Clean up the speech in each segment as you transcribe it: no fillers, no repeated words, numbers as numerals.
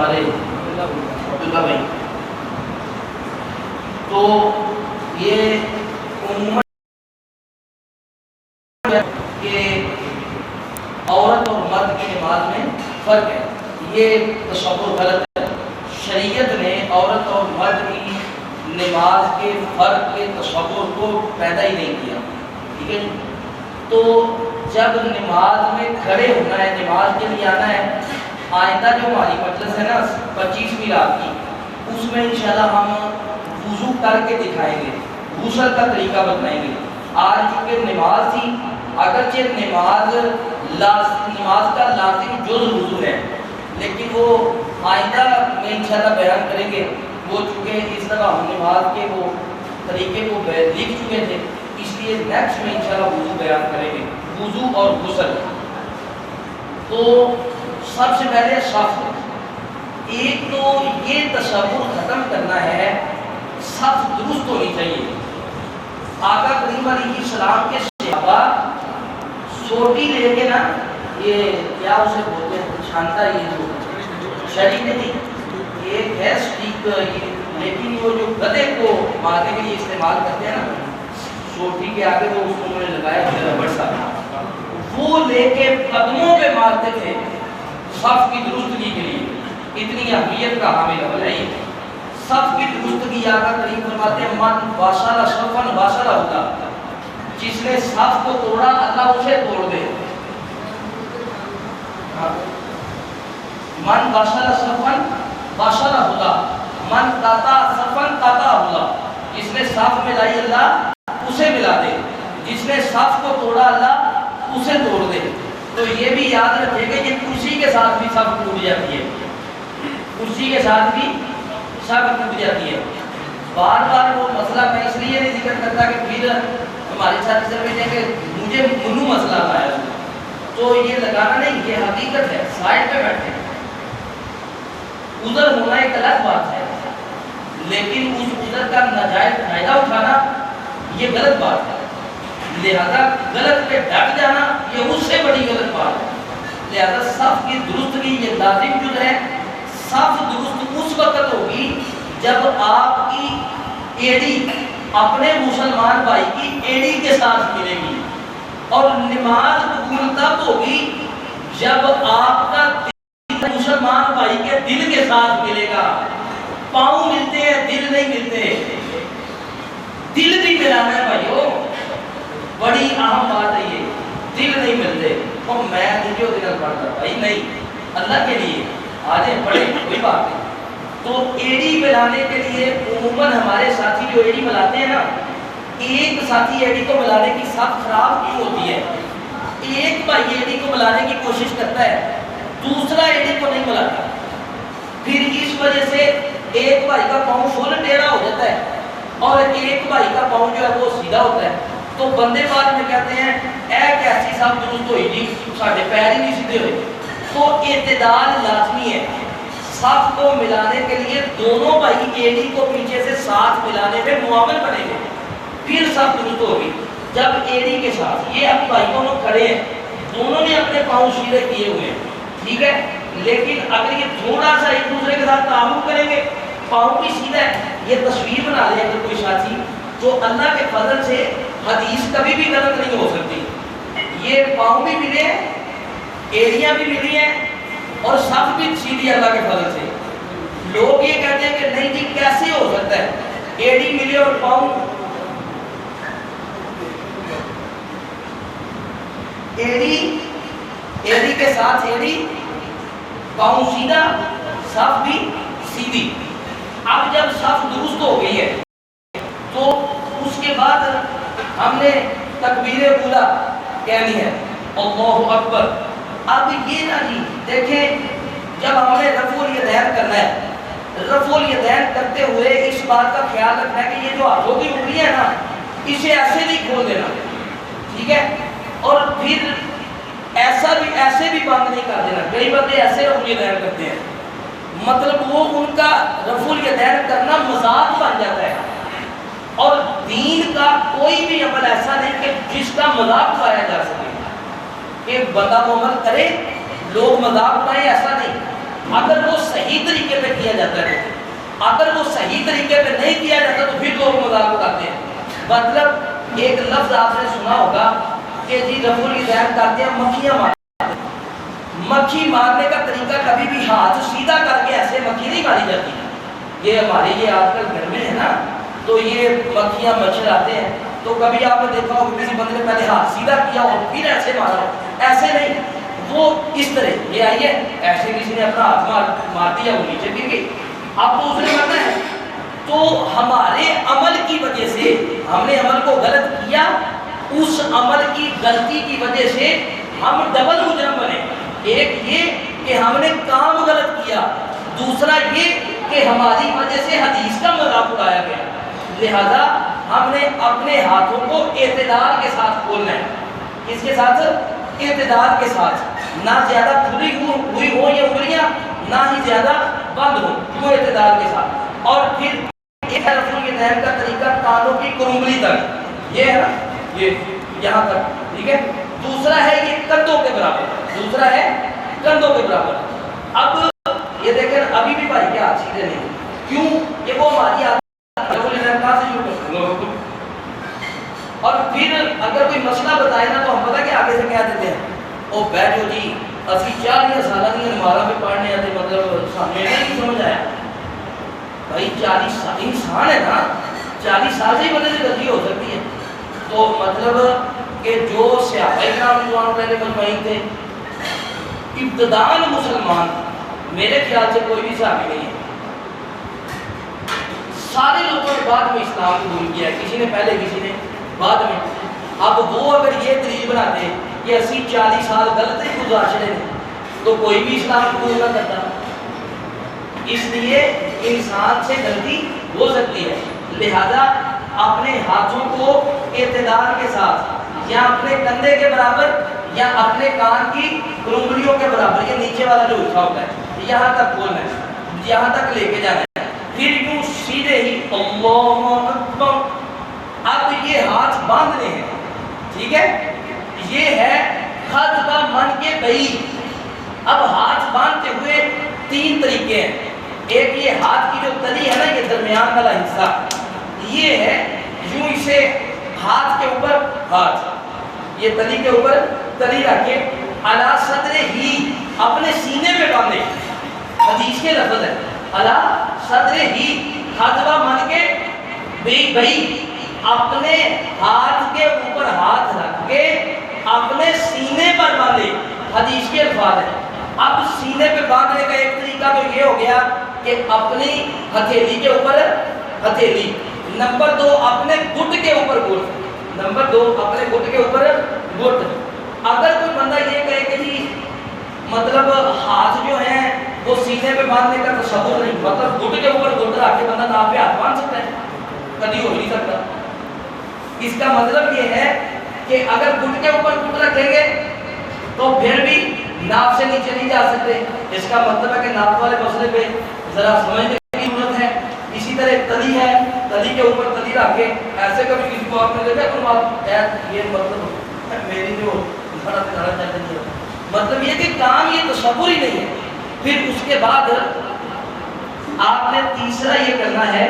ہمارے عبداللہ بھائی، تو یہ عموماً کہ عورت اور مرد کی نماز میں فرق ہے، یہ تصور غلط ہے۔ شریعت نے عورت اور مرد کی نماز کے فرق کے تصور کو پیدا ہی نہیں کیا، ٹھیک ہے جی۔ تو جب نماز میں کھڑے ہونا ہے، نماز کے لیے آنا ہے، آئندہ جو ہماری مجلس ہے نا 25ویں رات کی، اس میں انشاءاللہ ہم وضو کر کے دکھائیں گے، غسل کا طریقہ بتائیں گے۔ آج چونکہ نماز تھی، اگرچہ نماز کا لازم جز وضو ہے، لیکن وہ آئندہ میں انشاءاللہ بیان کریں گے۔ وہ چونکہ اس طرح ہم نماز کے وہ طریقے کو لکھ چکے تھے، اس لیے نیکسٹ میں انشاءاللہ وضو بیان کریں گے، وضو اور غسل۔ تو سب سے پہلے صف، ایک تو یہ تصور ختم کرنا ہے صف درست ہونی چاہیے۔ آقا کریم علیہ السلام کے صحابہ سوٹی لے کے نا، یہ کیا اسے بولتے ہیں، چھانتا، یہ جو شریک نہیں، ایک ہے سٹیک، لیکن وہ جو گدے کو مارنے کے لیے استعمال کرتے ہیں نا، سوٹی کے آگے وہ اس کو انہوں نے لگایا ربڑ سا، وہ لے کے قدموں پہ مارتے تھے صف کی درستگی کے لیے۔ اتنی اہمیت کا حامل عمل ہے یہ صف کی درستگی۔ آقا کریم فرماتے ہیں من واصل صفا واصلہ اللہ، جس نے صف کو توڑا اللہ اسے توڑ دے۔ من واصل صفا واصلہ اللہ، من قطع صفا قطع اللہ، جس نے صف ملائی اللہ اسے ملا دے، جس نے صف کو توڑا اللہ اسے توڑ دے۔ تو یہ بھی یاد رکھے گا، یہ کرسی کے ساتھ بھی صف ٹوٹ جاتی ہے، کرسی کے ساتھ بھی صف ٹوٹ جاتی ہے۔ بار بار وہ مسئلہ میں اس لیے نہیں ذکر کرتا کہ پھر ہمارے ساتھ سمجھیں کہ مجھے منو مسئلہ آیا، تو یہ لگانا نہیں، یہ حقیقت ہے۔ سائڈ پہ بیٹھے، عذر ہونا ایک الگ بات ہے، لیکن اس عذر کا ناجائز فائدہ اٹھانا یہ غلط بات ہے۔ لہذا غلط پہ ڈٹ جانا یہ اس سے بڑی غلط بات ہے۔ لہذا صف کی درستگی یہ لازم جز ہے۔ صف درست اس وقت ہوگی جب آپ کی ایڑی اپنے مسلمان بھائی کی ایڑی کے ساتھ ملے گی، اور نماز قبول تب ہوگی جب آپ کا دل مسلمان بھائی کے دل کے ساتھ ملے گا۔ پاؤں ملتے ہیں، دل نہیں ملتے، دل بھی ملانا ہے بھائیو، بڑی اہم بات ہے یہ، دل نہیں ملتے۔ اور میں جو دل پڑھتا بھائی نہیں، اللہ کے لیے آجے پڑھے، کوئی بات نہیں۔ تو ایڑی ملانے کے لیے عموماً ہمارے ساتھی جو ایڑی ملاتے ہیں نا، ایک ساتھی ایڑی کو ملانے کی صف خراب کیوں ہوتی ہے؟ ایک بھائی ایڑی کو ملانے کی کوشش کرتا ہے، دوسرا ایڑی کو نہیں ملاتا، پھر اس وجہ سے ایک بھائی کا پاؤں فل ٹیڑھا ہو جاتا ہے اور ایک بھائی کا پاؤں جو ہے وہ سیدھا ہوتا ہے۔ تو بندے بعد میں کہتے ہیں اے کیسی صف درست ہوئی جی، ساڑھے پیر ہی نہیں سیدھے ہوئے۔ تو اعتدال لازمی ہے۔ صف کو ملانے کے لیے دونوں بھائی ایڑی کو پیچھے سے ساتھ ملانے میں معاون بنے گے، پھر صف درست ہوگی۔ جب ایڑی کے ساتھ یہ اب بھائی دونوں کھڑے ہیں، دونوں نے اپنے پاؤں سیدھے کیے ہوئے ہیں، ٹھیک ہے، لیکن اگر یہ تھوڑا سا ایک دوسرے کے ساتھ تعاون کریں گے، پاؤں بھی سیدھا ہے، یہ تصویر بنا لے اگر کوئی ساتھی، تو اللہ کے فضل سے حدیث کبھی بھی غلط نہیں ہو سکتی۔ یہ پاؤں بھی ملے ہیں، ایڑیاں بھی ملی ہیں، اور صف بھی سیدھی اللہ کے فضل سے۔ لوگ یہ کہتے ہیں کہ نہیں جی کیسے ہو سکتا ہے ایڑی ملے اور پاؤں، ایڑی کے ساتھ ایڑی، پاؤں سیدھا، صف بھی سیدھی۔ اب جب صف درست ہو گئی ہے تو اس کے بعد ہم نے تکبیر اولا کہنی ہے، اللہ اکبر۔ اب یہ نا جی دیکھیں، جب ہم نے رفع الیدین کرنا ہے، رفع الیدین کرتے ہوئے اس بات کا خیال رکھنا ہے کہ یہ جو ہاتھوں کی انگلیاں ہے نا، اسے ایسے نہیں کھول دینا، ٹھیک ہے، اور پھر ایسے بھی بند نہیں کر دینا۔ کئی بندے ایسے رفع الیدین کرتے ہیں، مطلب وہ ان کا رفع الیدین کرنا مذاق بن جاتا ہے، اور دین کا کوئی بھی عمل ایسا نہیں کہ جس کا مذاق اڑایا جا سکے، کہ بندہ وہ عمل کرے لوگ مذاق اڑائیں، ایسا نہیں۔ اگر وہ صحیح صحیح طریقے پہ کیا جاتا ہے، اگر وہ صحیح طریقے پہ نہیں کیا جاتا تو پھر لوگ مذاق اڑاتے ہیں۔ مطلب ایک لفظ آپ نے سنا ہوگا کہ جی رفع الیدین کرتے ہیں مکھیاں مارتے ہیں۔ مکھی مارنے کا طریقہ کبھی بھی ہاتھ سیدھا کر کے ایسے مکھی نہیں ماری جاتی۔ یہ ہمارے یہ آج کل گھر میں ہے نا، تو یہ مکھیاں مچھر آتے ہیں، تو کبھی آپ نے دیکھا ہو کسی بندے نے پہلے ہاتھ سیدھا کیا اور پھر ایسے مارا، ایسے نہیں، وہ اس طرح یہ آئی ہے ایسے کسی نے اپنا ہاتھ مار دیا، وہ نیچے گر گئی، اب تو اس نے مرنا ہے۔ تو ہمارے عمل کی وجہ سے ہم نے عمل کو غلط کیا، اس عمل کی غلطی کی وجہ سے ہم ڈبل مجرم بنے۔ ایک یہ کہ ہم نے کام غلط کیا، دوسرا یہ کہ ہماری وجہ سے حدیث کا مذاق اڑایا گیا۔ لہذا ہم نے اپنے ہاتھوں کو اعتدال کے ساتھ کھولنا ہے۔ کس کے ساتھ؟ اعتدال کے ساتھ، نہ زیادہ کھلی ہوئی ہو یہ انگلیاں، نہ ہی زیادہ بند ہو، وہ اعتدال کے ساتھ۔ اور پھر ایک ہے رفع الیدین کا طریقہ کانوں کی کرنگلی تک، یہ ہے نا، یہ یہاں تک، ٹھیک ہے۔ دوسرا ہے یہ کندھوں کے برابر، دوسرا ہے کندھوں کے برابر۔ اب یہ دیکھیں ابھی بھی بھائی کے ہاتھ سیدھے نہیں، کیوں؟ یہ وہ ہماری رفع الیدین کہاں سے شروع کرتے ہیں؟ اور پھر اگر کوئی مسئلہ بتائے نا تو ہم پتہ کہ آگے سے کہہ دیتے ہیں او بیٹھو جی اسی 40 سالہ کی نمازاں پہ پڑھنے آتے، مطلب سامنے نہیں سمجھ آیا۔ بھائی 40 سال انسان ہے نا، 40 سال سے ہی بندے سے غلطی ہو سکتی ہے۔ تو مطلب کہ جو صحابہ کرام رضوان اللہ علیہم مجمعین تھے، ابتداءً مسلمان، میرے خیال سے کوئی بھی صحابی نہیں ہے، سارے لوگوں نے بعد میں اسلام قبول کیا ہے، کسی نے پہلے کسی نے بعد میں۔ اب وہ اگر یہ دلیل بناتے کہ اسی 40 سال غلط ہی گزارے ہیں تو کوئی بھی اسلام قبول نہ کرتا۔ اس لیے انسان سے غلطی ہو سکتی ہے، لہذا اپنے ہاتھوں کو اعتدال کے ساتھ یا اپنے کندھے کے برابر یا اپنے کان کی کرنگلیوں کے برابر، یہ نیچے والا جو حصہ ہوتا ہے یہاں تک کھولنا ہے، یہاں تک لے کے جانا ہے، پھر یوں سیدھے ہی اللہ اکبر۔ اب یہ ہاتھ باندھنے ہیں، ٹھیک ہے، یہ ہے خطبہ من کے بعید۔ اب ہاتھ باندھتے ہوئے 3 طریقے ہیں۔ ایک یہ ہاتھ کی جو تلی ہے نا، یہ درمیان والا حصہ، یہ ہے یوں اسے ہاتھ کے اوپر ہاتھ، یہ تلی کے اوپر تلی رکھ کے علی صدر ہی اپنے سینے پہ باندھے، حدیث کے لفظ ہے علی صدر ہی خطبہ من کے بعید، اپنے ہاتھ کے اوپر ہاتھ رکھ کے اپنے سینے پر باندھے، حدیث کے الفاظ ہے۔ اب سینے پہ باندھنے کا ایک طریقہ تو یہ ہو گیا کہ اپنی ہتھیلی کے اوپر ہتھیلی، نمبر 2 اپنے گھٹ کے اوپر گھٹ، نمبر 2 اپنے گھٹ کے اوپر گھٹ۔ اگر کوئی بندہ یہ کہے کہ جی مطلب ہاتھ جو ہیں وہ سینے پہ باندھنے کا تصور نہیں، مطلب گھٹ کے اوپر گھٹ رکھ کے بندہ ناف پہ ہاتھ باندھ سکتا ہے، کبھی ہو نہیں سکتا۔ اس کا مطلب یہ ہے کہ اگر گھٹ کے اوپر گھٹ رکھیں گے تو پھر بھی ناف سے نیچے نہیں جا سکتے، اس کا مطلب ہے کہ ناف والے مسئلے پہ ذرا سمجھنے کی ضرورت ہے۔ اسی طرح تلی ہے، تلی کے اوپر تلی رکھ کے ایسے کبھی کسی کو آپ نے دیکھا یہ مطلب میری جو مطلب یہ کہ کام یہ تصور ہی نہیں ہے۔ پھر اس کے بعد آپ نے تیسرا یہ کرنا ہے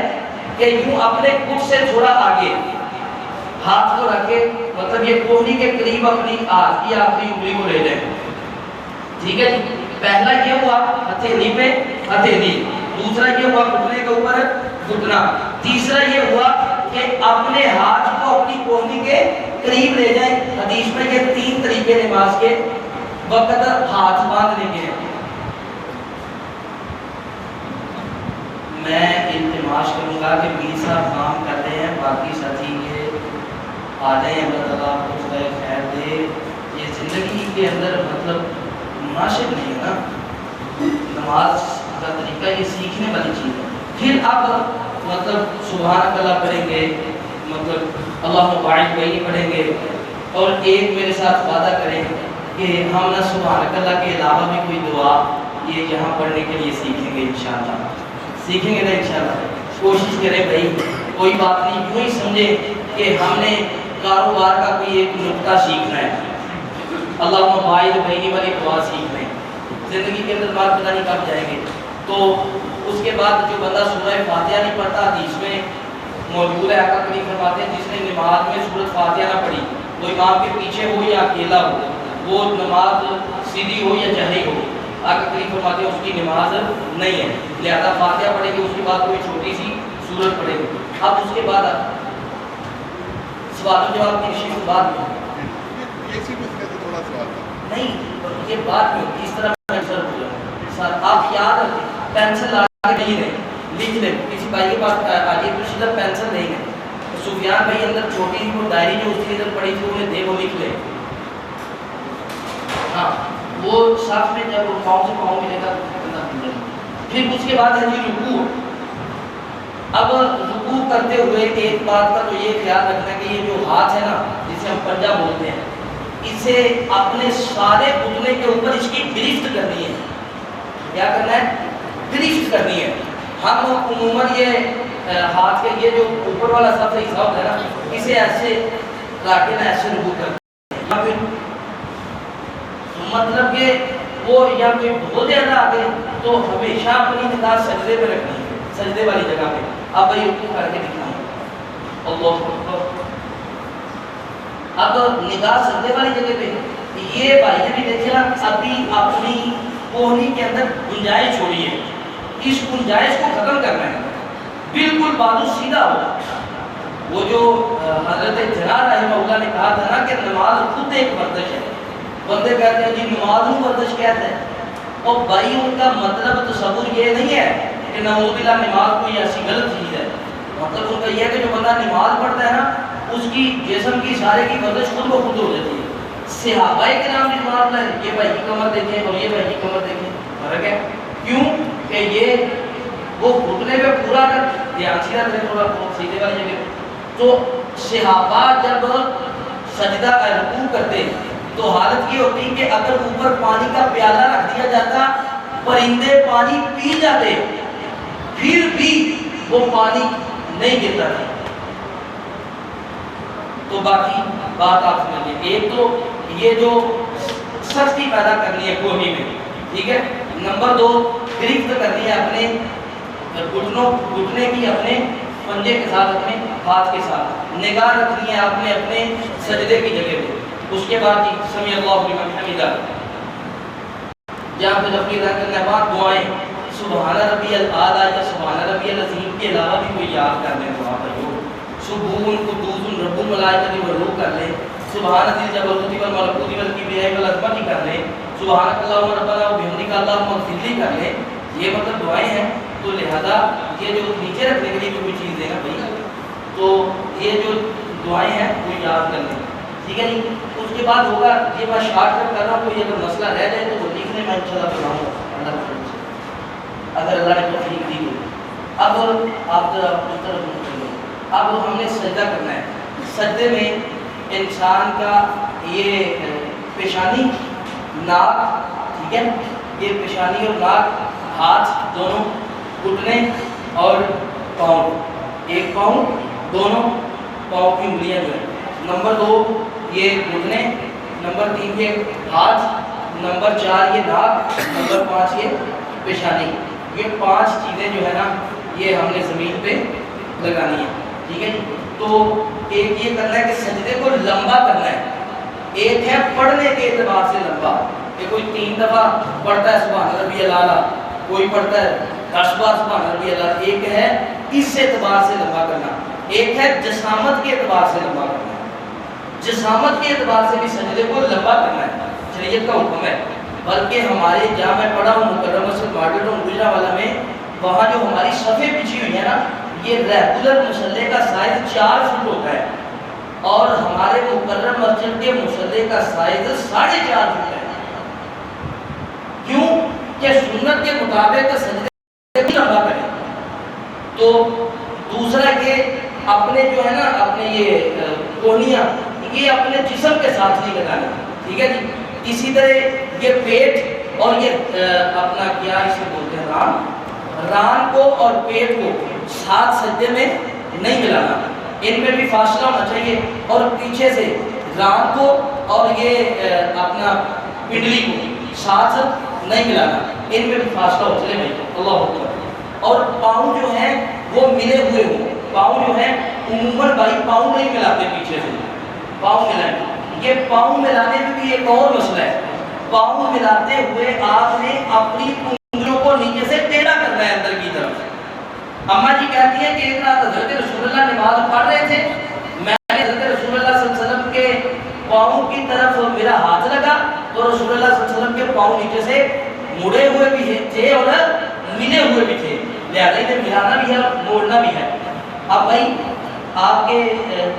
کہ یوں اپنے گھٹ سے تھوڑا آگے ہاتھ کو رکھ کے، مطلب یہ کوہنی کے قریب اپنی ہاتھ کی آخری انگلی کو لے لیں، ٹھیک ہے جی۔ پہلا یہ ہوا ہتھیلی پہ ہتھیلی، دوسرا یہ ہوا گھٹنے کے اوپر گھٹنا، تیسرا یہ ہوا کہ اپنے ہاتھ کو اپنی کوہنی کے قریب لے جائیں۔ حدیث میں یہ 3 طریقے نماز کے وقت ہاتھ باندھنے کے ہیں۔ میں التماس کروں گا کہ میر صاحب کام کر رہے ہیں، باقی ساتھی یہ آ جائیں، اللہ تعالیٰ آپ کو خیر دے۔ یہ زندگی کے اندر مطلب مناسب نہیں ہے نا، نماز کا طریقہ یہ سیکھنے والی چیز ہے۔ پھر اب مطلب سبحان اللہ پڑھیں گے، مطلب اللہ باعث بینی پڑھیں گے، اور ایک میرے ساتھ وعدہ کریں کہ ہم نہ سبحان اللہ کے علاوہ بھی کوئی دعا یہ یہاں پڑھنے کے لیے سیکھیں گے انشاءاللہ، سیکھیں گے نا انشاءاللہ۔ کوشش کریں بھائی، کوئی بات نہیں، یوں ہی سمجھے کہ ہم نے کاروبار کا کوئی ایک نقطہ سیکھنا ہے، اللہ باعث بینی والی دعا سیکھ لیں، زندگی کے اندر بات پتہ نہیں کب جائیں گے۔ تو اس کے بعد جو بندہ سورہ فاتحہ نہیں پڑھتا، حدیث میں موجود ہے، آقا کریم فرماتے ہیں جس نے نماز میں سورۃ فاتحہ نہ پڑھی، وہ امام کے پیچھے ہو یا اکیلا ہو، وہ نماز سیدھی ہو یا جہری ہو، آقا کریم فرماتے ہیں اس کی نماز نہیں ہے. لہذا فاتحہ پڑھے گی، اس کے بعد کوئی چھوٹی سی سورت پڑھے گی. اب اس کے بعد سوال و جواب کی شیخ بات نہیں، یہ بات نہیں ہوتی اس طرح. سر آپ یاد رکھیں، پینسل لا کے نہیں رہے، لکھ لیں. کسی بھائی کے پاس آگے کچھ ادھر پینسل نہیں ہے، سفیان بھائی اندر چھوٹی سی وہ ڈائری جو اس کی ادھر پڑی تھی انہیں دے، وہ لکھ لیں. ہاں وہ صف میں جب پاؤں سے پاؤں ملے گا. پھر اس کے بعد ہے جی رکوع. اب رکوع کرتے ہوئے ایک بات کا تو یہ خیال رکھنا ہے کہ یہ جو ہاتھ ہے نا، جسے ہم پنجہ بولتے ہیں، اسے اپنے سارے گھٹنے کے اوپر اس کی گرفت کرنی ہے. کیا کرنا ہے؟ گرفت کرنی ہے. ہم عموماً یہ ہاتھ کے یہ جو اوپر والا سب سے حصہ ہوتا ہے نا، اسے ایسے رکھ کے نا ایسے رکوع کرتے ہیں. مطلب کہ وہ یا کوئی بہت زیادہ آگے تو ہمیشہ اپنی نگاہ سجدے پہ رکھنی ہے، سجدے والی جگہ پہ. اب بھائی رکوع کر کے دکھائیں. اللہ اکبر. اب نگاہ سجدے والی جگہ پہ یہ بھائی نے بھی دیکھا ابھی اپنی کوہنی کے اندر گنجائش چھوڑی ہے، اس گنجائش کو ختم کرنا ہے. بالکل بازو سیدھا ہو. وہ جو حضرت جنار رحمہ اللہ نے کہا تھا نا کہ نماز خود ایک ورزش ہے. بندے کہتے ہیں جی نماز ہی ورزش کہتے ہیں، اور بھائی ان کا مطلب تصور یہ نہیں ہے کہ نعوذ باللہ نماز کوئی ایسی غلط چیز ہے. مطلب ان کا یہ ہے کہ جو بندہ نماز پڑھتا ہے نا، اس کی جسم کی سارے کی ورزش خود بخود ہو جاتی ہے. صحابہ کرام نے نماز پڑھی، یہ بھائی کی کمر دیکھیں اور یہ بھائی کی کمر دیکھیں، فرق ہے. کیوں کہ یہ وہ گھٹنے پہ پورا کر دھیان سیدھا کریں، تھوڑا سیدھے والی جگہ. تو صحابہ جب سجدہ رکوع کرتے تو حالت یہ ہوتی کہ اگر اوپر پانی کا پیالہ رکھ دیا جاتا، پرندے پانی پی جاتے، پھر بھی وہ پانی نہیں گرتا تھا. تو باقی بات آپ سمجھیں. ایک تو یہ جو سختی پیدا کرنی ہے کوہنی میں، ٹھیک ہے. نمبر 2 گرفت کرنی ہے اپنے گھٹنے کی، اپنے پنجے کے ساتھ، اپنے ہاتھ کے ساتھ. نگاہ رکھنی ہے آپ نے اپنے سجدے کی جگہ پہ. اس کے بعد سمیع اللہ لمن حمدہ، جہاں پہ تفریح کرنے کے بعد دعائیں سبحان ربی الاعلیٰ یا سبحان ربی العظیم کے علاوہ بھی کوئی یاد کر لیں دعا پر. سبحان قدوس رب الملائکۃ والروح کر لیں. سبحان ذی الجبروت والملکوت والکبریاء والعظمت کر لیں. سبحانک اللہم ربنا وبحمدک اللہم اغفر لی کر لیں. یہ مطلب دعائیں ہیں. تو لہذا یہ جو نیچے رکھنے کے لیے جو بھی چیز ہے نا بھائی، تو یہ جو دعائیں ہیں وہ یاد کر لیں. ٹھیک ہے جی. اس کے بعد ہوگا یہ میں شارٹ کٹ کر رہا ہوں، کوئی اگر مسئلہ رہ جائے تو وہ لکھنے میں انشاءاللہ بتاؤں گا اگر اللہ نے توفیق دی تو. اب آپ ذرا اس طرف متوجہ. اب ہم نے سجدہ کرنا ہے. سجدے میں انسان کا یہ پیشانی، ناک، ٹھیک ہے، یہ پیشانی اور ناک، ہاتھ دونوں، گھٹنے اور پاؤں، ایک پاؤں، دونوں پاؤں کی انگلیاں جو ہیں. نمبر 2 یہ گھٹنے، نمبر 3 یہ ہاتھ، نمبر 4 یہ ناک، نمبر 5 یہ پیشانی. یہ 5 چیزیں جو ہے نا یہ ہم نے زمین پہ لگانی ہے. ٹھیک ہے جی. تو ایک یہ کرنا ہے کہ سجدے کو لمبا کرنا ہے. ایک ہے پڑھنے کے اعتبار سے لمبا، کہ کوئی 3 دفعہ پڑھتا ہے سبحان ربی الاعلیٰ، کوئی پڑھتا ہے 10 بار سبحان ربی الاعلیٰ. ایک ہے اس اعتبار سے لمبا کرنا. ایک ہے جسامت کے اعتبار سے لمبا کرنا. جسامت کے اعتبار سے بھی سجدے کو لمبا کرنا ہے، شریعت کا حکم ہے. بلکہ ہمارے جہاں میں پڑھا ہوں مکرم مسجد مارکیٹ اور گجرانوالہ میں، وہاں جو ہماری صفیں بچھی ہوئی ہیں نا، یہ ریگولر مصلے کا سائز 4 فٹ ہوتا ہے، اور ہمارے مکرم مسجد کے مصلے کا سائز 4.5 فٹ ہے. کیوں کہ سنت کے مطابق سجدے کو لمبا کریں. تو دوسرا کہ اپنے جو ہے نا اپنے یہ کوہنیاں یہ اپنے جسم کے ساتھ نہیں لگانا. ٹھیک ہے جی. اسی طرح یہ پیٹ اور یہ اپنا کیا اسے بولتے ہیں ران کو اور پیٹ کو ساتھ سجدے میں نہیں ملانا. ان میں بھی فاصلہ ہونا چاہیے. اور پیچھے سے ران کو اور یہ اپنا پنڈلی کو ساتھ نہیں ملانا. ان میں بھی فاصلہ ہو. چلے بھائی اللہ اکبر. اور پاؤں جو ہیں وہ ملے ہوئے ہوں. پاؤں جو ہیں عموماً بھائی پاؤں نہیں ملاتے پیچھے سے, پاؤں ملائیں. یہ پاؤں ملانے میں بھی ایک اور مسئلہ ہے. پاؤں ملاتے ہوئے آپ نے اپنی انگلیوں کو نیچے سے ٹیڑھا کرنا ہے اندر کی طرف. اماں جی کہتی ہیں کہ ایک رات حضرت رسول اللہ نماز پڑھ رہے تھے, میں نے حضرت رسول اللہ صلی اللہ علیہ وسلم کے پاؤں کی طرف میرا ہاتھ لگا تو رسول اللہ صلی اللہ علیہ وسلم کے پاؤں نیچے سے مڑے ہوئے بھی تھے اور ملے ہوئے بھی تھے, لہٰذا انہیں ملانا بھی ہے اور موڑنا بھی ہے. اب بھائی آپ کے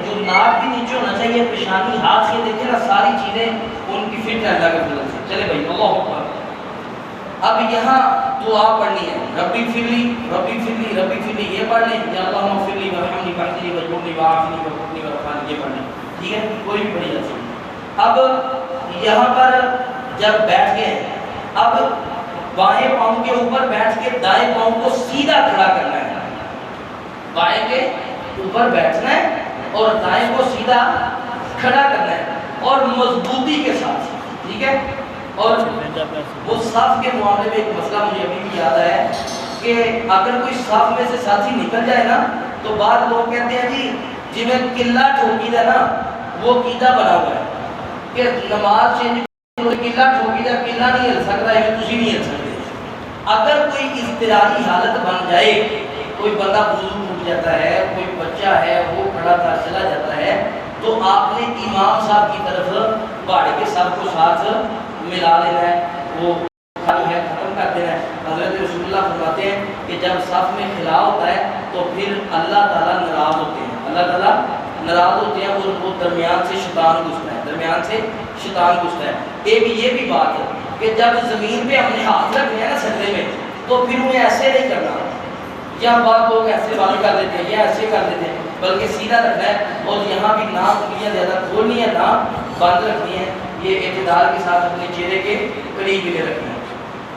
جو ناک بھی نیچے ہونا چاہیے, پیشانی, ہاتھ سے دیکھیں نا, ساری چیزیں ان کی فٹ ہے اللہ کے فضل سے. چلے بھائی اللہ اکبر. اب یہاں دعا پڑھنی ہے, ربی فرلی ربی فرلی ربی فرلی, یہ پڑھ لیں, یا اللہم فرلی ورحمنی واہدنی واجبرنی وعافنی وارزقنی وارفعني, یہ پڑھ لیں. ٹھیک ہے, کوئی بھی پڑھی جاتی ہے. اب یہاں پر جب بیٹھ گئے, اب بائیں پاؤں کے اوپر بیٹھ کے دائیں پاؤں کو سیدھا کھڑا کرنا ہے. بائیں کے اوپر بیٹھنا ہے اور دائیں کو سیدھا کھڑا کرنا ہے اور مضبوطی کے ساتھ. ٹھیک ہے. اور وہ صف کے معاملے میں ایک مسئلہ مجھے ابھی بھی یاد آیا ہے کہ اگر کوئی صف میں سے ساتھی نکل جائے نا تو بعض لوگ کہتے ہیں جی جی میں قلعہ ٹھوکی دا نا وہ قیدا بنا ہوا ہے کہ نماز چینج قلعہ ٹھوکی دا, قلعہ نہیں ہل سکتا ہے, تجھی نہیں ہل سکتے. اگر کوئی اضطراری حالت بن جائے, کوئی بندہ وضو ٹوٹ جاتا ہے, کوئی بچہ ہے وہ کھڑا تھا چلا جاتا ہے, تو آپ نے امام صاحب کی طرف باڑے کے سب کو ساتھ ملا لینا ہے, وہ جو ہے ختم کر دینا ہے. حضرت رسول اللہ فرماتے ہیں کہ جب صف میں خلا ہوتا ہے تو پھر اللہ تعالیٰ ناراض ہوتے ہیں, اللہ تعالیٰ ناراض ہوتے ہیں اور وہ درمیان سے شیطان گھستا ہے, درمیان سے شیطان گھستا ہے. ایک یہ بھی بات ہے کہ جب زمین پہ اپنے ہاتھ رکھنے ہیں نا سجدے میں, تو پھر انہیں ایسے نہیں کرنا, یا بعض لوگ ایسے بات کر دیتے ہیں یا ایسے کر دیتے ہیں, بلکہ سیدھا رکھنا ہے اور یہاں بھی ناک انگلیاں زیادہ کھولنی ہے, ناک بند رکھنی ہے, یہ اعتدال کے ساتھ اپنے چہرے کے قریب لے رکھنا ہے.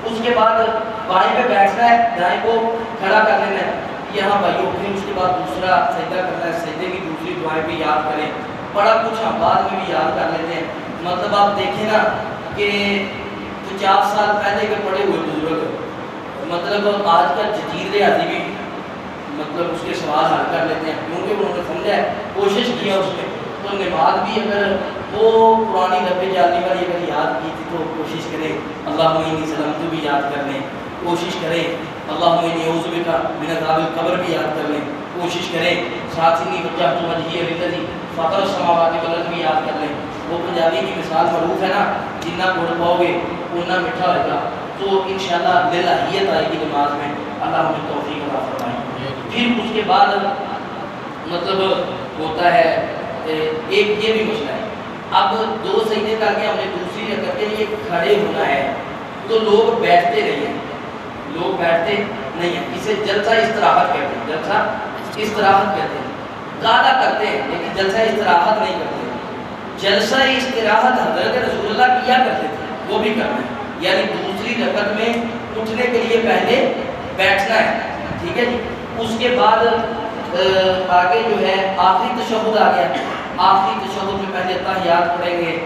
اس کے بعد بائیں پہ بیٹھنا ہے, دائیں کو کھڑا کر لینا ہے. یہاں بھائیوں پھر اس کے بعد دوسرا سجدہ کرنا ہے, سجدے کی دوسری دعائیں بھی یاد کریں. بڑا کچھ ہم بعد میں بھی یاد کر لیتے ہیں. مطلب آپ دیکھیں نا کہ 50 سال پہلے کے پڑے ہوئے بزرگ, مطلب آج کا جدید ریاضی بھی مطلب اس کے سوال حل کر لیتے ہیں کیونکہ انہوں نے سمجھا ہے, کوشش کیا اس میں. تو نماز بھی اگر وہ پرانی رب جالی والی اگر یاد کی تھی تو کوشش کریں اللہم انی سلمت بھی یاد کر لیں, کوشش کریں اللہم انی اعوذ بک من عذاب القبر بھی یاد کر لیں, کوشش کریں ساتھ ہی وجہت وجہی للذی فطر السماوات والارض بھی یاد کر لیں. وہ پنجابی کی مثال معروف ہے نا, جتنا گڑ پاؤ گے اتنا میٹھا ہوئے گا. تو انشاءاللہ للہیت آئے گی نماز میں, اللہ ہمیں توفیق عطا فرمائے. پھر اس کے بعد مطلب ہوتا ہے ایک یہ بھی مسئلہ ہے, اب 2 سجدے کر کے ہم نے دوسری رکعت کے لیے کھڑے ہونا ہے تو لوگ بیٹھتے نہیں ہیں, لوگ بیٹھتے نہیں ہیں. اسے جلسہ استراحت کہتے ہیں, جلسہ استراحت کہتے ہیں. زیادہ کرتے ہیں لیکن جلسہ استراحت نہیں کرتے. جلسہ استراحت حضرت رسول اللہ کیا کرتے تھے, وہ بھی کرنا ہے, یعنی دوسری رکعت میں اٹھنے کے لیے پہلے بیٹھنا ہے. ٹھیک ہے جی. اس کے بعد آگے جو ہے آخری تشہد آ گیا. آخری تشہد میں پہلے تحیات پڑھیں گے,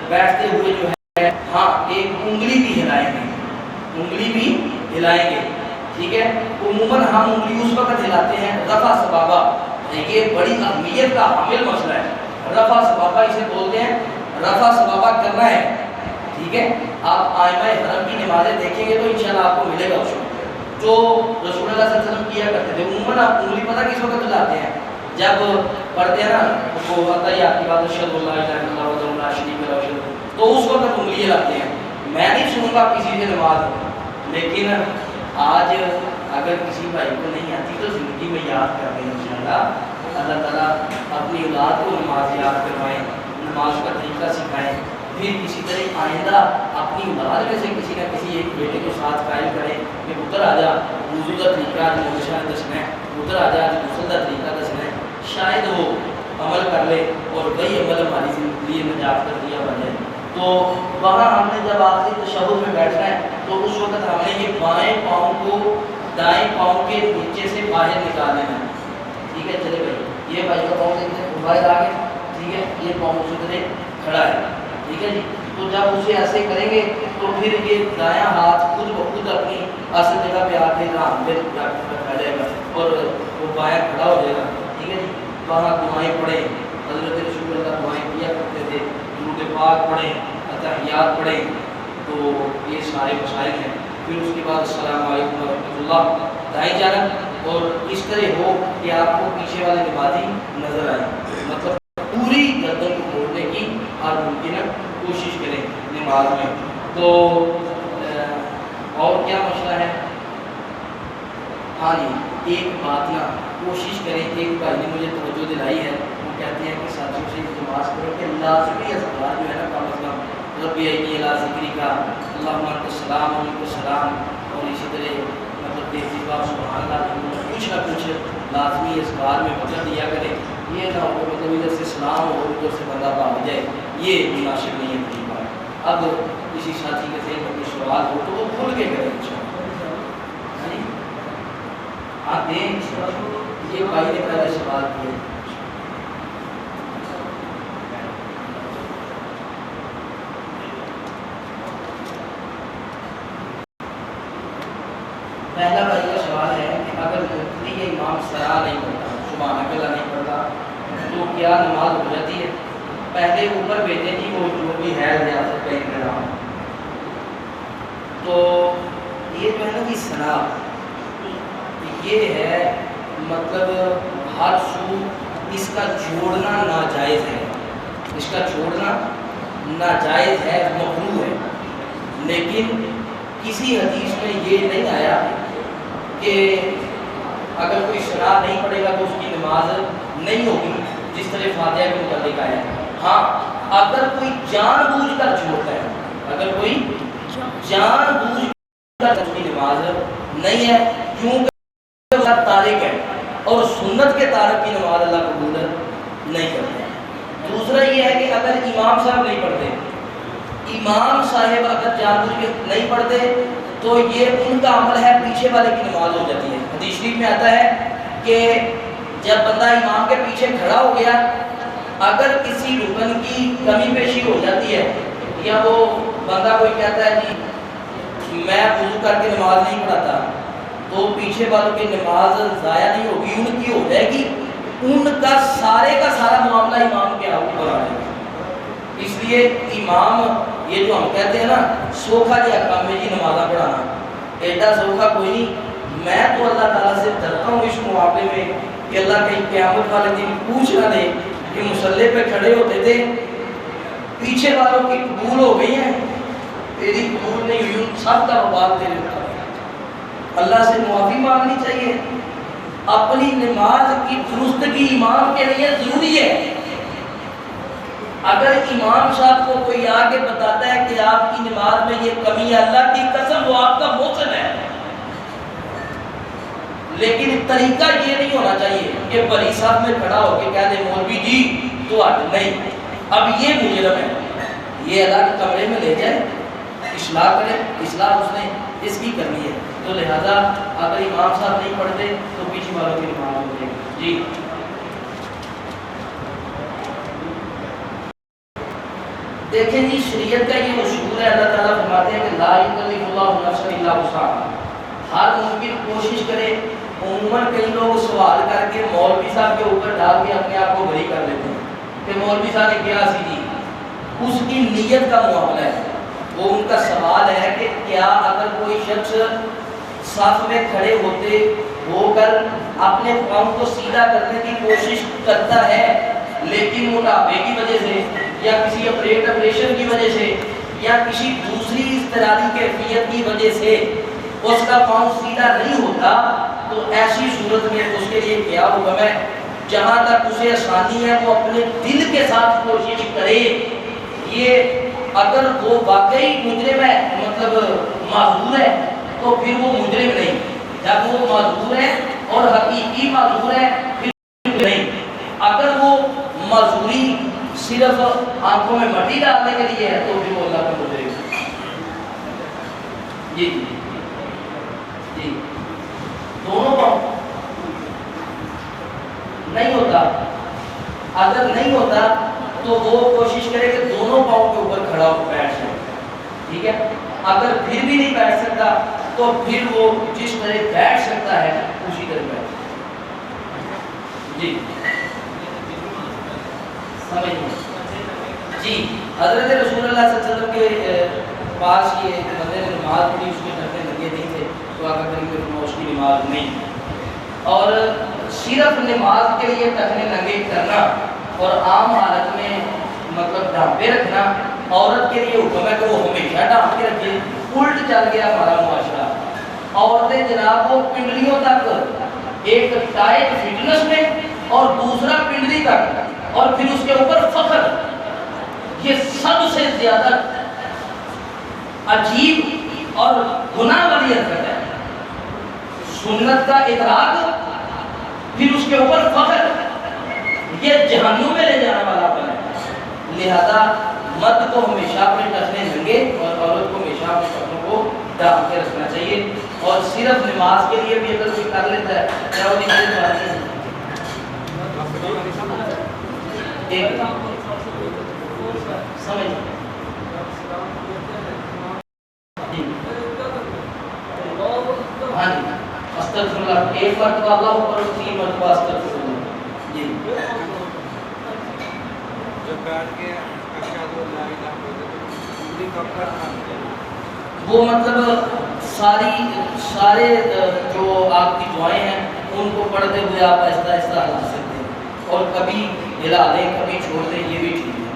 بیٹھتے ہوئے جو ہے ہاں ایک انگلی بھی ہلائیں گے, انگلی بھی ہلائیں گے. ٹھیک ہے. عموماً ہم انگلی اس وقت ہلاتے ہیں رفع سبابہ, یہ بڑی اہمیت کا حامل مسئلہ ہے. رفع سبابہ اسے بولتے ہیں, رفع سبابہ کرنا ہے. ٹھیک ہے. آپ ائمہ حرم کی نمازیں دیکھیں گے تو انشاءاللہ آپ کو ملے گا اس میں جو رسول اللہ صلی اللہ علیہ وسلم کیا کرتے تھے. عموماً آپ انگلی پتہ کس وقت ہلاتے ہیں, جب پڑھتے ہیں نا وہ آتا ہے آپ کی بات اشہد اللہ الہ الا اللہ وحدہ لا شریک لہ, تو اس وقت انگلی ہلاتے ہیں. میں نہیں سنوں گا کسی سے نماز, لیکن آج اگر کسی بھائی کو نہیں آتی تو زندگی میں یاد کر دیں انشاءاللہ. اللہ تعالیٰ اپنی اولاد کو نماز یاد کروائیں, نماز کا طریقہ سکھائیں. پھر اسی طرح آئندہ اپنی اولاد میں سے کسی نہ کسی ایک بیٹے کو ساتھ قائل کریں کہ پتر آ جا وضو کا طریقہ آج موشہ دسنا ہے, پتر آ جا آج غسل کا طریقہ دسنا ہے. شاید وہ عمل کر لے اور وہی عمل ہماری زندگی میں نجات کا ذریعہ بن جائے. تو وہاں ہم نے جب آخری تشہد میں بیٹھنا ہے تو اس وقت ہم نے یہ بائیں پاؤں کو دائیں پاؤں کے نیچے سے باہر نکال لینا ہے. ٹھیک ہے. چلے بھائی یہ بھائی کا پاؤں دیکھتے ہیں باہر آ گئے. ٹھیک ہے. یہ پاؤں سے کھڑا ہے. ٹھیک ہے جی. تو جب اسے ایسے کریں گے تو پھر یہ دایاں ہاتھ خود بخود اپنی اصل جگہ پہ آ کے رام پہ رکھا جائے گا اور وہ بایاں کھڑا ہو جائے گا. ٹھیک ہے جی. وہاں دعائیں پڑھیں. حضرت رسول اللہ دعائیں کیا کرتے تھے. درود پاک پڑھیں, اتحیات پڑھیں. تو یہ سارے مسائل ہیں. پھر اس کے بعد السلام علیکم ورحمۃ اللہ دائیں جانب, اور اس طرح ہو کہ آپ کو پیچھے والے نمازی نظر آئے. مطلب پوری گردن کو موڑنے کی اور ممکن کوشش کریں نماز میں. تو اور کیا مسئلہ ہے؟ ہاں جی, ایک بات نا کوشش کریں. ایک بھائی نے مجھے توجہ دلائی ہے, وہ کہتے ہیں کہ ساتھیوں سے نماز کرو کہ لازمی اذکار جو ہے نا کم از کم ربی عینی علی ذکری کا, اللہم انت السلام و منک السلام, اور اسی طرح مطلب تہذیبہ سبحان اللہ, کچھ نہ کچھ لازمی اذکار میں وقت دیا کریں. یہ نہ ہو مطلب ادھر سے سلام ہو ادھر سے بندہ بھاگ جائے, یہ مناسب نہیں ہے طریقہ. اب کسی ساتھی کے ذہن میں کوئی سوال ہو تو وہ کھل کے کریں. ہاں دیں. یہ بھائی نے پہلے سوال کیا. پہلا بھائی کا سوال ہے کہ اگر مفتی یا امام سرا نہیں پڑھتا, سبحان اللہ نہیں پڑھتا, تو کیا نماز ہو جاتی ہے؟ پہلے اوپر بھیجیں جی وہ جو بھی ہے ریاست کا انتظام. تو یہ جو ہے نا جی سنا, یہ ہے مطلب ہر سو اس کا چھوڑنا ناجائز ہے. اس کا چھوڑنا ناجائز ہے, مکروہ ہے. لیکن کسی حدیث میں یہ نہیں آیا کہ اگر کوئی شرح نہیں پڑے گا تو اس کی نماز نہیں ہوگی, جس طرح فاتحہ کے متعلق آیا ہے. ہاں اگر کوئی جان بوجھ کر چھوڑتا ہے, اگر کوئی جان بوجھ کر اس کی نماز نہیں ہے کیونکہ تارک ہے, اور سنت کے تارک کی نماز اللہ قبول نہیں کرتا. دوسرا یہ ہے کہ اگر امام صاحب نہیں پڑھتے, امام صاحب اگر جان بوجھ کے نہیں پڑھتے تو یہ ان کا عمل ہے, پیچھے والے کی نماز ہو جاتی ہے. حدیث شریف میں آتا ہے کہ جب بندہ امام کے پیچھے کھڑا ہو گیا, اگر کسی رکن کی کمی پیشی ہو جاتی ہے, یا وہ بندہ کوئی کہتا ہے جی میں وضو کر کے نماز نہیں پڑھاتا, تو پیچھے والوں کی نماز ضائع نہیں ہوگی, ان کی ہو جائے گی. ان کا سارا معاملہ امام کے اوپر آ جائے گا. اس لیے امام, یہ جو ہم کہتے ہیں نا سوکھا جہاں کام میں جی نمازاں پڑھانا, ایڈا سوکھا کوئی نہیں. میں تو اللہ تعالیٰ سے ڈرتا ہوں اس معاملے میں کہ اللہ کہیں قیامت والے دن پوچھ نہ دے کہ مصلی پہ کھڑے ہوتے تھے, پیچھے والوں کی قبول ہو گئی ہیں, تیری قبول نہیں ہوئی, ان سب کا وبال تیرے اوپر. اللہ سے معافی مانگنی چاہیے. اپنی نماز کی درستگی امام کے لیے ضروری ہے. اگر امام صاحب کو کوئی آ کے بتاتا ہے کہ آپ کی نماز میں یہ کمی ہے, اللہ کی قسم وہ آپ کا محسن ہے. لیکن طریقہ یہ نہیں ہونا چاہیے کہ بری صاحب میں کھڑا ہو کے کہہ دے مولوی جی تو ہٹ نہیں, اب یہ مجرم ہے, یہ اللہ کے کمرے میں لے جائے, اصلاح کرے. اصلاح اس نے اس کی کرنی ہے. تو لہذا اگر امام صاحب نہیں پڑھتے تو پیچھے والوں کی نماز ہو جائے گی. جی دیکھیں جی, شریعت کا یہ اصول ہے, اللہ تعالیٰ فرماتے ہیں کہ لا یکلف اللہ نفسا الا وسعہا. ہر ممکن کوشش کرے. عموماً کئی لوگ سوال کر کے مولوی صاحب کے اوپر ڈال کے اپنے آپ کو بری کر لیتے ہیں کہ مولوی صاحب نے کیا سی جی. اس کی نیت کا معاملہ ہے. وہ ان کا سوال ہے کہ کیا اگر کوئی شخص صف میں کھڑے ہوتے ہو کر اپنے پاؤں کو سیدھا کرنے کی کوشش کرتا ہے, لیکن موٹاپے کی وجہ سے یا کسی آپریشن کی وجہ سے یا کسی دوسری اضطراری کیفیت کی وجہ سے اس کا پاؤں سیدھا نہیں ہوتا, تو ایسی صورت میں اس کے لیے کیا حکم ہے؟ جہاں تک اسے آسانی ہے وہ اپنے دل کے ساتھ کوشش کرے. یہ اگر وہ واقعی مجرم ہے, مطلب معذور ہے, تو پھر وہ مجرم نہیں. جب وہ معذور ہے اور حقیقی معذور ہے پھر نہیں. اگر وہ معذوری صرف آنکھوں میں مٹی ڈالنے کے لیے ہے تو پھر وہ اللہ کا مجرم ہے. جی جی دونوں پاؤں نہیں ہوتا. اگر نہیں ہوتا تو وہ کوشش کرے کہ دونوں پاؤں کے اوپر کھڑا ہو بیٹھ جائے، ٹھیک ہے. اگر پھر بھی نہیں بیٹھ سکتا تو پھر وہ جس طرح بیٹھ سکتا ہے اسی طرح بیٹھ سکتا. جی سمجھ جی. حضرت رسول اللہ صلی اللہ علیہ وسلم کے پاس یہ بندے نے نماز پڑھی، اس کے ٹخنے لگے نہیں تھے، تو آقا کریم نے اس کی نماز نہیں. اور صرف نماز کے لیے ٹخنے ننگے کرنا اور عام حالت میں مطلب ڈھانپے رکھنا عورت کے لیے حکم ہے کہ وہ ہمیشہ ڈھانپ کے رکھے. الٹ چل گیا ہمارا معاشرہ. عورتیں جناب وہ پنڈلیوں تک ایک ٹائٹ فٹنس میں اور دوسرا پنڈلی تک اور پھر اس کے اوپر فخر. یہ سب سے زیادہ عجیب اور گناہ والی حرکت ہے. سنت کا ادراک پھر اس کے اوپر فخر، یہ جہنم میں لے جانے والا عمل ہے. لہذا مرد کو ہمیشہ اپنے ٹخنے ننگے اور عورت کو ہمیشہ اپنے ٹخنوں کو ڈھانپ کے رکھنا چاہیے. اور صرف نماز کے لیے بھی اگر کوئی کر لیتا ہے کیا وہ سمجھ ہاں جی. استغفر اللہ ایک مرتبہ اللہ اوپر 3 مرتبہ استغفر اللہ. جی وہ مطلب سارے جو آپ کی دعائیں ہیں ان کو پڑھتے ہوئے آپ آہستہ آہستہ ہلا سکتے ہیں اور کبھی ہلا دیں کبھی چھوڑ دیں، یہ بھی ٹھیک ہے.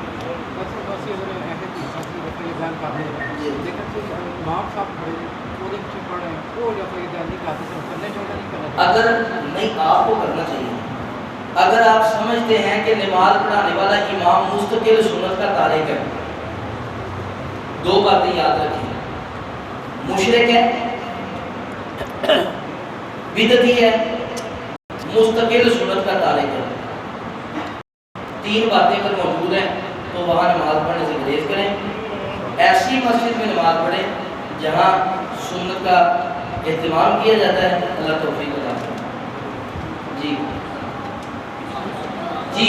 اگر نہیں آپ کو کرنا چاہیے. اگر آپ سمجھتے ہیں کہ نماز پڑھانے والا امام مستقل سنت کا تارک ہے، 2 باتیں یاد رکھیں. مشرک ہے، بدعتی ہے، مستقل سنت کا تارک ہے. 3 باتیں اگر موجود ہیں تو وہاں نماز پڑھنے سے گریز کریں. ایسی مسجد میں نماز پڑھیں جہاں سنت کا اہتمام کیا جاتا ہے. اللہ توفیق عطا کرے. جی جی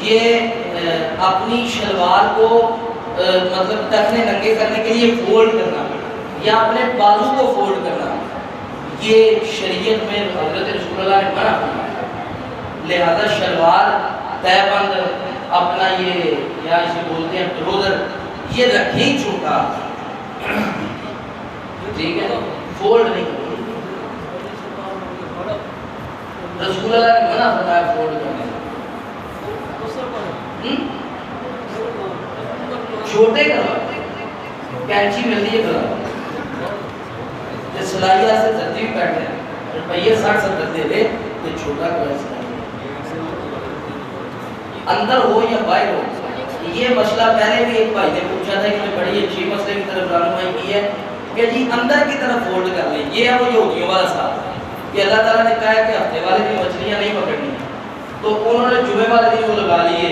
یہ اپنی شلوار کو مطلب ٹخنے ننگے کرنے کے لیے فولڈ کرنا یا اپنے بازو کو فولڈ کرنا، یہ شریعت میں حضرت رسول اللہ نے منع فرمایا. لہذا شلوار تہ بند اپنا یہ یا اسے بولتے ہیں ٹروزر یہ رکھیں چھوٹا، ٹھیک ہے، فولڈ نہیں کرنا. رسول اللہ نے منع فرمایا فولڈ کرنے. چھوٹے کروا کینچی ملتی ہے کروا سلائیہ سے ترتیب بیٹھے ہیں روپیے 60-70 دے دے تو چھوٹا کروا اندر ہو یا باہر ہو. یہ مسئلہ پہلے بھی ایک بھائی نے پوچھا تھا کہ بڑی اچھی مسئلے کی طرف رہنمائی کی ہے کہ جی اندر کی طرف فولڈ کر لیں. یہ ہے وہ یہودیوں والا ساتھ کہ اللہ تعالیٰ نے کہا ہے کہ ہفتے والے دن مچھلیاں نہیں پکڑنی، تو انہوں نے جمعے والے دن وہ لگا لیے،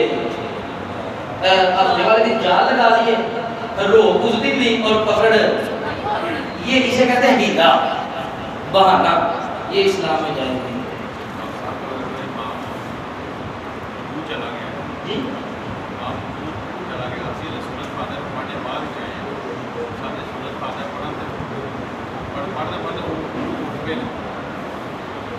ہفتے والے دن جال لگا لیے، روح اس دن لی اور پکڑ. یہ اسے کہتے ہیں ہیلا بہانہ. یہ اسلام میں جائز نہیں. جی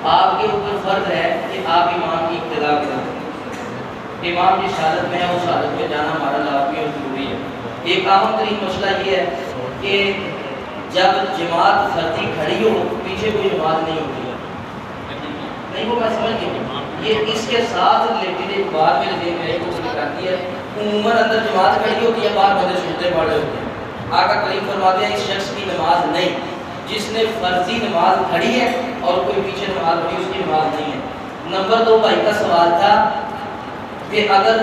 آپ کے اوپر فرض ہے کہ آپ امام کی اقتداء کریں. امام جس حالت میں ہے اس حالت میں جانا ہمارا لازمی اور ضروری ہے. ایک عام ترین مسئلہ یہ ہے کہ جب جماعت فردی کھڑی ہو پیچھے کوئی جماعت نہیں ہوتی ہے. نہیں وہ میں سمجھ گیا. یہ اس کے ساتھ ریلیٹڈ ایک بات میرے ذہن میں ایک اس آتی ہے. عموماً اندر جماعت کھڑی ہوتی ہے، باہر بندے سنتے پڑھ رہے ہوتے ہیں. آقا کریم فرماتے ہیں اس شخص کی نماز نہیں جس نے فرضی نماز کھڑی ہے اور کوئی پیچھے نماز پڑھی اس کی نماز نہیں ہے. نمبر 2 بھائی کا سوال تھا کہ اگر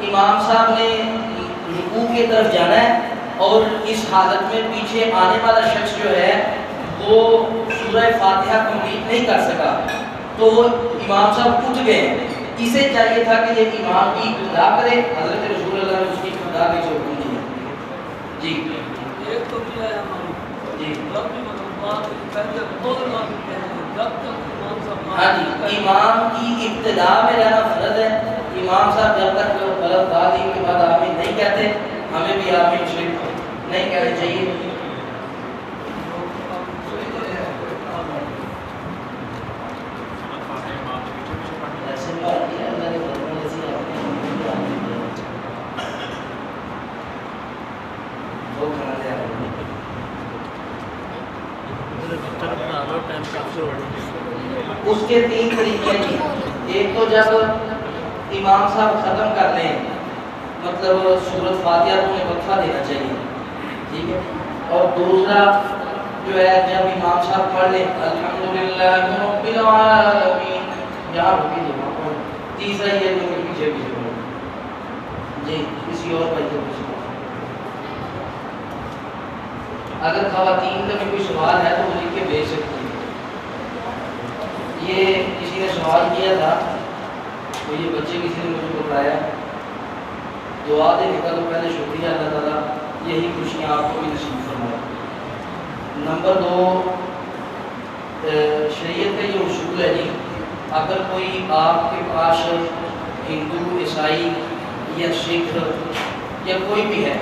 امام صاحب نے رکوع کی طرف جانا ہے اور اس حالت میں پیچھے آنے والا شخص جو ہے وہ سورہ فاتحہ کمپلیٹ نہیں کر سکا تو امام صاحب اٹھ گئے ہیں. اسے چاہیے تھا کہ یہ امام کی ابتدا کرے. حضرت رسول اللہ نے اس کی ابتدا کے جو حکم دیا. جی ایک تو کیا ہے جی جب تک امام صاحب ہاں جی امام کی ابتدا میں رہنا فرض ہے. امام صاحب جب تک غلط تعلیم کے بعد آمین نہیں کہتے ہمیں بھی آمین شریف نہیں کہنا چاہیے. اس کے 3 طریقے ہیں. ایک تو جب امام صاحب ختم کر لیں مطلب سورۃ فاتحہ کو انہیں وقفہ دینا چاہیے, ٹھیک ہے. اور دوسرا جو ہے جب امام صاحب پڑھ لیں الحمدللہ رب العالمین یہاں رکی دو. تیسرا یہ جو پیچھے جی کسی اور بھائی کو پوچھنا. اگر خواتین کا بھی کوئی سوال ہے تو وہ لکھ کے بھیج سکتی ہیں. یہ کسی نے سوال کیا تھا تو یہ بچے کسی نے مجھے بتایا. دعا دینے کا تو پہلے شکریہ اللہ تعالیٰ, یہی خوشیاں آپ کو بھی نصیب فرمائے. نمبر 2 شریعت کا یہ اصول ہے جی, اگر کوئی آپ کے پاس ہندو عیسائی یا سکھ یا کوئی بھی ہے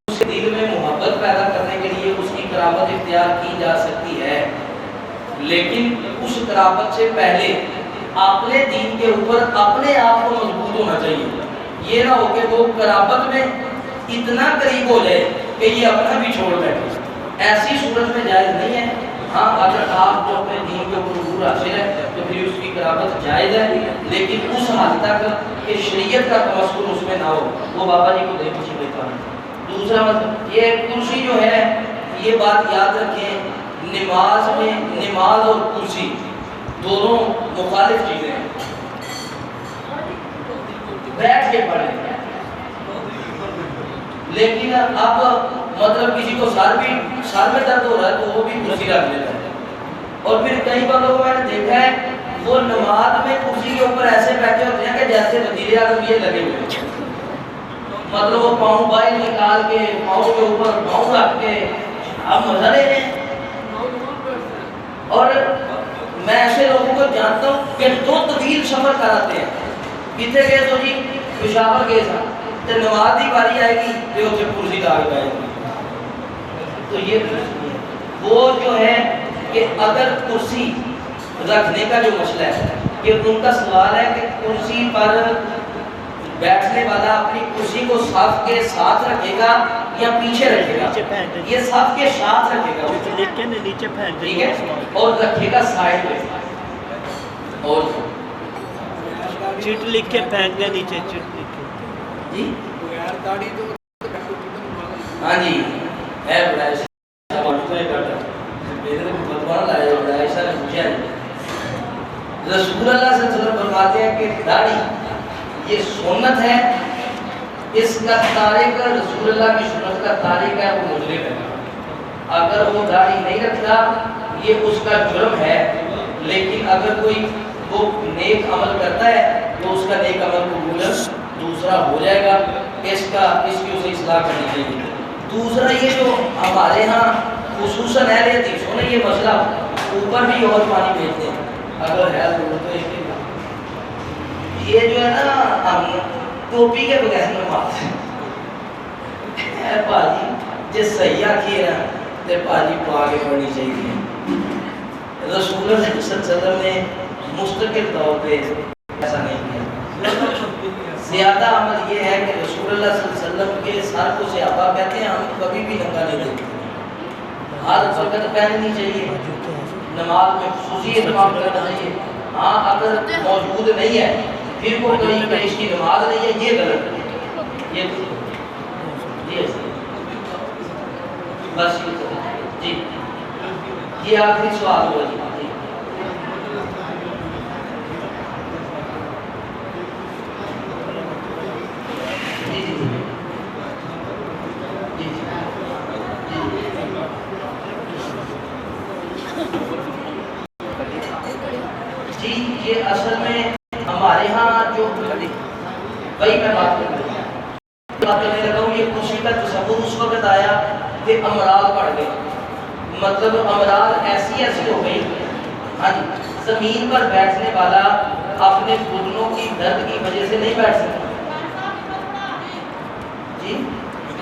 اس کے دل میں محبت پیدا کرنے کے لیے اس کی قرابت اختیار کی جا سکتی ہے, لیکن اس قرابت سے پہلے اپنے دین کے اوپر اپنے آپ کو مضبوط ہونا چاہیے. یہ نہ ہو کہ وہ قرابت میں اتنا قریب ہو جائے کہ یہ اپنا بھی چھوڑ بیٹھے. ایسی صورت میں جائز نہیں ہے. ہاں اگر آپ جو اپنے دین کے اوپر عبور حاصل ہے تو پھر اس کی قرابت جائز ہے, لیکن اس حد تک کہ شریعت کا تمسکن اس میں نہ ہو. وہ بابا جی کو دے پیچھے دیتا ہوں. دوسرا مطلب یہ کرسی جو ہے, یہ بات یاد رکھیں, نماز میں نماز اور کرسی دونوں مخالف چیزیں ہیں. بیٹھ کے پڑھیں, لیکن اب مطلب کسی کو سر میں درد ہو رہا ہے تو وہ بھی کرسی رکھ لیتا ہے. اور پھر کئی بار لوگوں میں نے دیکھا ہے وہ نماز میں کرسی کے اوپر ایسے بیٹھے ہوتے ہیں کہ جیسے وزیر اعظم یہ لگے ہوئے ہیں. مطلب وہ پاؤں باہر نکال کے پاؤں کے اوپر پاؤں رکھ کے آپ مزہ لے رہے ہیں. اور میں ایسے لوگوں کو جانتا ہوں کہ 2 طویل سفر کراتے ہیں. کتنے گئے تو جی پشاور گئے تھا تو نماز کی باری آئے گی تو اسے کرسی لا کے بیٹھے گی. تو یہ وہ جو ہے کہ اگر کرسی رکھنے کا جو مسئلہ ہے کہ ان کا سوال ہے کہ کرسی پر بیٹھنے والا اپنی کرسی کو صف کے ساتھ رکھے گا یا پیچھے رکھے گا. یہ صف کے ساتھ رکھے گا, ٹھیک ہے, اور رکھے گا سائڈ پہ. اور چٹ لکھ کے پھینک دے نیچے, چٹ لکھ کے جی ہاں جی ہے بڑا رسول اللہ صلی اللہ علیہ وسلم فرماتے ہیں کہ داڑھی یہ سنت ہے, اس کا تارک رسول اللہ کی سنت کا تارک ہے وہ مجرم ہے. اگر وہ داڑھی نہیں رکھتا یہ اس کا جرم ہے, لیکن اگر کوئی وہ نیک عمل کرتا ہے تو اس کا نیک عمل قبول دوسرا ہو جائے گا. اس کی اسے اصلاح کرنی چاہیے. دوسرا یہ جو ہمارے ہاں خصوصاً اہل حدیثوں نے یہ مسئلہ اوپر بھی اور پانی بھیجتے ہیں اگر ہے تو یہ جو ہے نا ہم ٹوپی کے بغیر نماز ہے پاجی جس صحیح آخیے نا تو پاجی پا کے پڑھنی چاہیے. رسول اللہ صلی اللہ علیہ وسلم نے مستقل طور پہ ایسا نہیں کیا. زیادہ عمل یہ ہے کہ رسول اللہ صلی اللہ علیہ وسلم کے سر کو صحابہ کہتے ہیں, ہم کبھی بھی ننگا نہیں دیتے. ہر وقت پہننی چاہیے, نماز میں خصوصی اہتمام کرنا چاہیے. ہاں اگر موجود نہیں ہے پھر وہ کہیں کہ اس کی نماز نہیں ہے, یہ غلط ہے. یہ بس جی یہ آخری سوال ہوا جی. جی یہ اصل میں ہمارے ہاں جو وہی میں بات کرنے لگا ہوں, یہ کرسی کا تصور اس وقت آیا کہ امراض بڑھ گئے. مطلب امراض ایسی ہو گئی, ہاں جی, زمین پر بیٹھنے والا اپنے گھٹنوں کی درد کی وجہ سے نہیں بیٹھ سکتا؟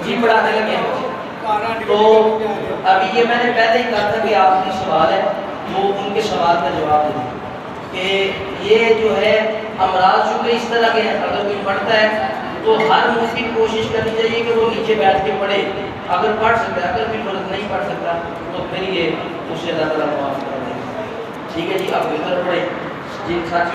جی پڑھانے لگے ہیں تو ابھی یہ میں نے پہلے ہی کہا تھا کہ آخری سوال ہے، وہ ان کے سوال کا جواب دے دیں کہ یہ جو ہے امراض چونکہ اس طرح کے ہیں، اگر کوئی پڑھتا ہے تو ہر مفتی کی کوشش کرنی چاہیے کہ وہ نیچے بیٹھ کے پڑھے، اگر پڑھ سکتا ہے، اگر بھی فرض نہیں پڑھ سکتا تو پھر یہ اسے اللہ تعالیٰ معاف کر دے گا۔ ٹھیک ہے جی، آپ بہتر پڑھیں جن ساتھ